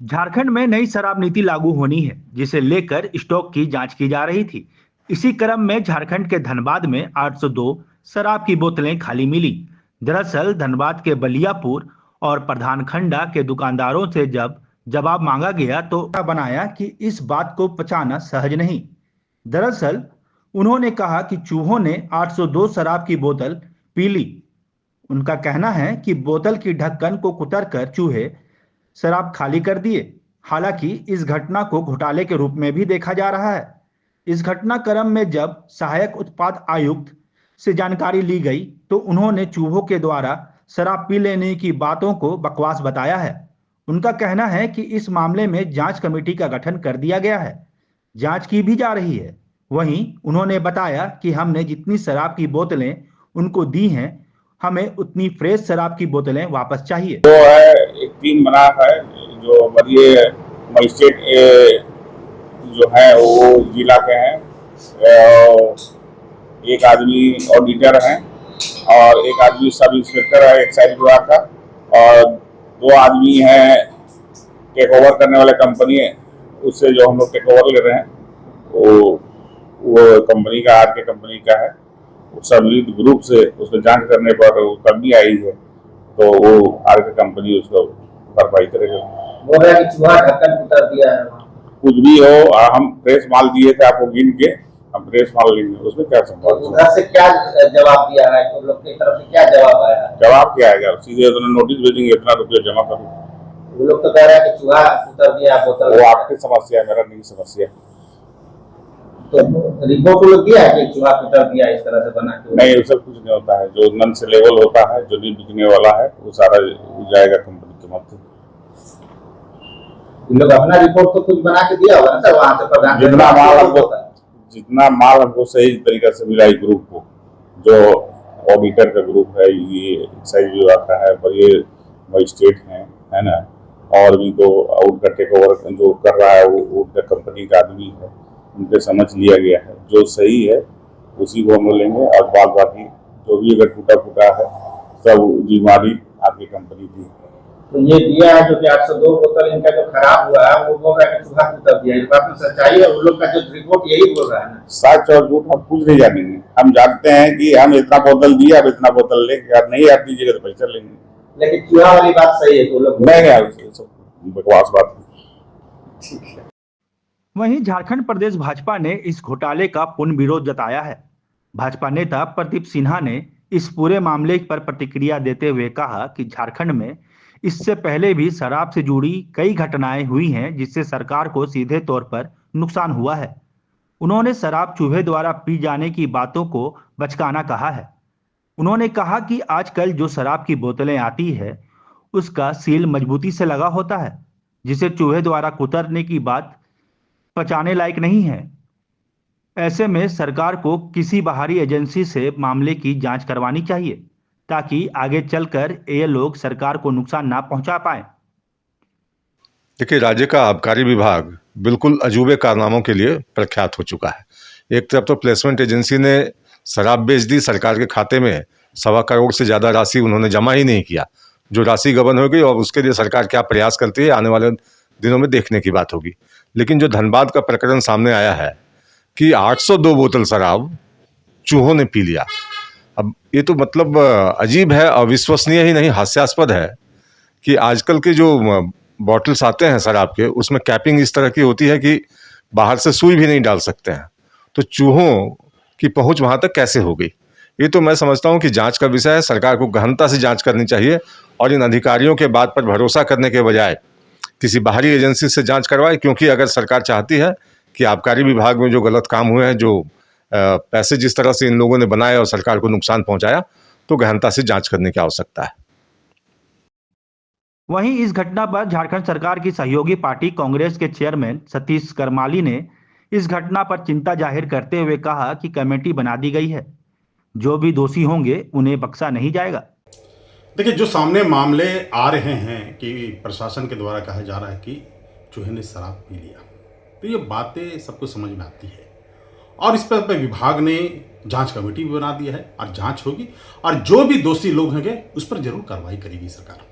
झारखंड में नई शराब नीति लागू होनी है, जिसे लेकर स्टॉक की जांच की जा रही थी। इसी क्रम में झारखंड के धनबाद में 802 शराब की बोतलें खाली मिली। दरअसल धनबाद के बलियापुर और प्रधानखंडा के दुकानदारों से जब जवाब मांगा गया तो बनाया कि इस बात को पचाना सहज नहीं। दरअसल उन्होंने कहा कि चूहों ने 802 शराब की बोतल पी ली। उनका कहना है कि बोतल की ढक्कन को कुतरकर चूहे शराब खाली कर दिए। हालांकि इस घटना को घोटाले के रूप में भी देखा जा रहा है। इस घटनाक्रम में जब सहायक उत्पाद आयुक्त से जानकारी ली गई तो उन्होंने चूहों के द्वारा शराब पी लेने की बातों को बकवास बताया है। उनका कहना है कि इस मामले में जांच कमेटी का गठन कर दिया गया है, जांच की भी जा रही है। वहीं उन्होंने बताया कि हमने जितनी शराब की बोतलें उनको दी हैं, हमें उतनी फ्रेश शराब की बोतलें वापस चाहिए। जो है एक टीम बना है, जो वरीय मजिस्ट्रेट जो है वो जिला के हैं, एक आदमी ऑडिटर हैं और एक आदमी सब इंस्पेक्टर है एक्साइज विभाग का, और 2 आदमी हैं टेक ओवर करने वाले कंपनी है, उससे जो हम लोग टेक ओवर ले रहे हैं वो कंपनी का आर के कंपनी का है। सब ग्रुप से उसको जांच करने पर वो कमी आई है तो वो आर के कंपनी उसको भरपाई करेगा। बोल रहा है कि चूहा ढक्कन उतार दिया है। कुछ भी हो, हम फ्रेश माल दिए थे आपको गिन के, हम फ्रेश माल लेंगे, उसमें क्या संभव। उधर से क्या जवाब दिया है, तो लोग की तरफ से क्या जवाब आया है? जवाब क्या आएगा, सीधे उन्होंने नोटिस भेजेंगे इतना रुपया जमा करो। वो लोग तो कह रहे हैं कि चूहा उतर दिया बोतल। वो आपकी समस्या है, मेरा नहीं समस्या। तो रिपोर्ट लोग दिया है कि चूहा उतर दिया इस तरह से बना के? नहीं, उससे कुछ नहीं होता है। जो नन से लेवल होता है, जो नहीं बिकने वाला है, वो सारा जाएगा कंपनी के माध्यम। लोग अपना रिपोर्ट तो कुछ बना के दिया होगा ना सर, वहाँ से प्रधान जितना माल हमको सही तरीका से मिला ग्रुप को, जो ऑडिटर का ग्रुप है, ये एक्साइज विभाग का है, और ये मजिस्ट्रेट है ना, और भी तो उनका टेक ओवर जो कर रहा है वो उनका कंपनी का आदमी है, उनके समझ लिया गया है। जो सही है उसी को हम लेंगे, और बाद बाकी जो भी अगर टूटा फूटा है सब जिम्मेदारी आपकी कंपनी की। तो ये दिया है जो कि 802 बोतल इनका जो खराब हुआ है, वो बोल रहा है कि चूहा उतर दिया। इस बात में सच्चाई है? उन लोग का जो रिपोर्ट यही बोल रहा है ना। सच और झूठ हम कुछ नहीं जानेंगे। हम जानते हैं कि हम इतना बोतल दिए, अब इतना बोतल लेंगे, अगर नहीं आप दीजिएगा तो पैसा लेंगे। लेकिन चूहा वाली बात सही है तो लोग नहीं, बकवास बात। ठीक है। वहीं झारखंड प्रदेश भाजपा ने इस घोटाले का पूर्ण विरोध जताया है। भाजपा नेता प्रदीप सिन्हा ने इस पूरे मामले पर प्रतिक्रिया देते हुए कहा कि झारखंड में इससे पहले भी शराब से जुड़ी कई घटनाएं हुई हैं, जिससे सरकार को सीधे तौर पर नुकसान हुआ है। उन्होंने शराब चूहे द्वारा पी जाने की बातों को बचकाना कहा है। उन्होंने कहा कि आजकल जो शराब की बोतलें आती है उसका सील मजबूती से लगा होता है, जिसे चूहे द्वारा कुतरने की बात पचाने लायक नहीं है। ऐसे में सरकार को किसी बाहरी एजेंसी से मामले की जांच करवानी चाहिए, ताकि आगे चलकर ये लोग सरकार को नुकसान ना पहुंचा पाए। देखिए, राज्य का आबकारी विभाग बिल्कुल अजूबे कारनामों के लिए प्रख्यात हो चुका है। एक तरफ तो प्लेसमेंट एजेंसी ने शराब बेच दी, सरकार के खाते में 1.25 करोड़ से ज़्यादा राशि उन्होंने जमा ही नहीं किया, जो राशि गबन हो गई, और उसके लिए सरकार क्या प्रयास करती है आने वाले दिनों में देखने की बात होगी। लेकिन जो धनबाद का प्रकरण सामने आया है कि 802 बोतल शराब चूहों ने पी लिया, अब ये तो मतलब अजीब है, अविश्वसनीय ही नहीं, हास्यास्पद है कि आजकल के जो बॉटल्स आते हैं शराब के, उसमें कैपिंग इस तरह की होती है कि बाहर से सुई भी नहीं डाल सकते हैं। तो चूहों की पहुंच वहां तक कैसे हो गई? ये तो मैं समझता हूं कि जांच का विषय है। सरकार को गहनता से जांच करनी चाहिए और इन अधिकारियों के बात पर भरोसा करने के बजाय किसी बाहरी एजेंसी से जांच करवाए। क्योंकि अगर सरकार चाहती है कि आबकारी विभाग में जो गलत काम हुए हैं, जो पैसे जिस तरह से इन लोगों ने बनाए और सरकार को नुकसान पहुंचाया, तो गहनता से जांच करने की आवश्यकता है। वहीं इस घटना पर झारखंड सरकार की सहयोगी पार्टी कांग्रेस के चेयरमैन सतीश करमाली ने इस घटना पर चिंता जाहिर करते हुए कहा कि कमेटी बना दी गई है, जो भी दोषी होंगे उन्हें बख्शा नहीं जाएगा। देखिए, जो सामने मामले आ रहे हैं कि प्रशासन के द्वारा कहा जा रहा है कि चूहे ने शराब पी लिया, तो ये बातें सबको समझ में आती है, और इस पर विभाग ने जांच कमेटी भी बना दी है और जांच होगी, और जो भी दोषी लोग होंगे उस पर जरूर कार्रवाई करेगी सरकार।